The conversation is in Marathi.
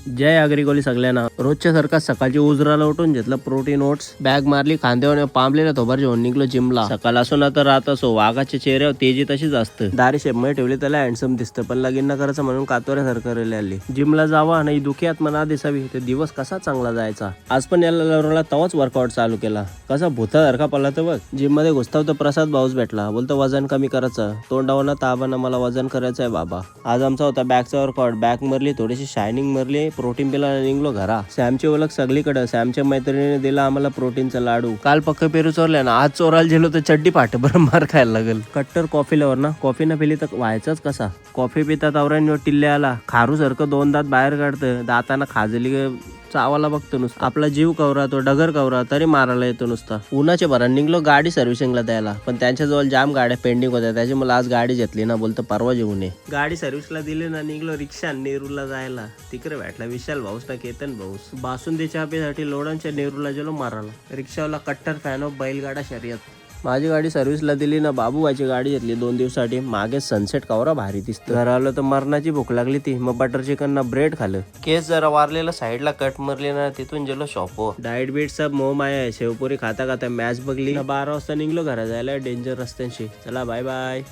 जय अग्रिकोली सगळ्यांना. रोजच्या सारखा सकाळची उजराला उठून घेतलं प्रोटीन ओट्स, बॅग मारली, खांद्यावर पांबलेला थोबार घेऊन निघलो जिमला. सकाळ असो ना तर रात असो, वाघाच्या चेहऱ्यावर तेजी तशीच असतं. दारी शेपमध्ये ठेवली त्याला हँडसम दिसतं, पण लगीन न करायचं म्हणून कातोऱ्यासारखं रेले आली. जिमला जावा नाही दुखी मना दिसावी, ते दिवस कसा चांगला जायचा. आज पण याला लवरला तवाच वर्कआउट चालू केला. कसा भूतासारखा पडला तर बघ. जिम मध्ये घुसताव तर प्रसाद भाऊच भेटला. बोलतो वजन कमी करायचं. तोंडावर ताबानं मला वजन करायचं आहे बाबा. आज आमचा होता बॅगचा वर्कआउट. बॅग मरली, थोडीशी शायनिंग मरली, प्रोटीन पिला निघलो घरा. सॅमची ओळख सगळीकडे. सॅमच्या मैत्रिणीने दिला आम्हाला प्रोटीनचा लाडू. काल पक्क पेरू चोरल्या ना, आज चोरायला गेलो तर चड्डी फाट बरं मार खायला लागल. कट्टर कॉफी लवर ना, कॉफी न पिली तर व्हायचाच कसा. कॉफी पितात आवरांनी टिल्ल्या आला, खारू सारखं दोन दात बाहेर काढतं, दाताना खाजली चावाला बघतो नुसतं. आपला जीव कवरा तो डगर कवरा तरी मारायला येतो नुसता. उन्हाच्या भरात निघलो गाडी सर्व्हिसिंगला द्यायला, पण त्यांच्याजवळ जाम गाड्या पेंडिंग होत्या. त्याची मला आज गाडी घेतली ना, बोलतो परवा जेवू नये. गाडी सर्व्हिसला दिली ना, निघलो रिक्षा नेरूला जायला. तिकडे भेटला विशाल भाऊस ना केतन भाऊस. बासुंदीच्या साठी लोडांच्या नेरूला गेलो मारायला. रिक्षावाला कट्टर फॅन ऑफ बैलगाडा शर्यत. माझी गाडी सर्व्हिसला दिली ना, बाबूबाईची गाडी घेतली 2 दिवसासाठी. मागे सनसेट कवरा भारी दिसतं. घर आलो तर मरणाची भूक लागली ती. मग बटर चिकन ना ब्रेड खाल्लं. केस जरा वारलेला साईडला कट मरले ना, तिथून गेलो शॉपवर. डाएट बीट सब मोह माया आहे. शेवपुरी खाता खाता मॅच बघली ना, 12 वाजता निघलो घरा जायला डेंजर रस्त्यांशी. चला बाय बाय.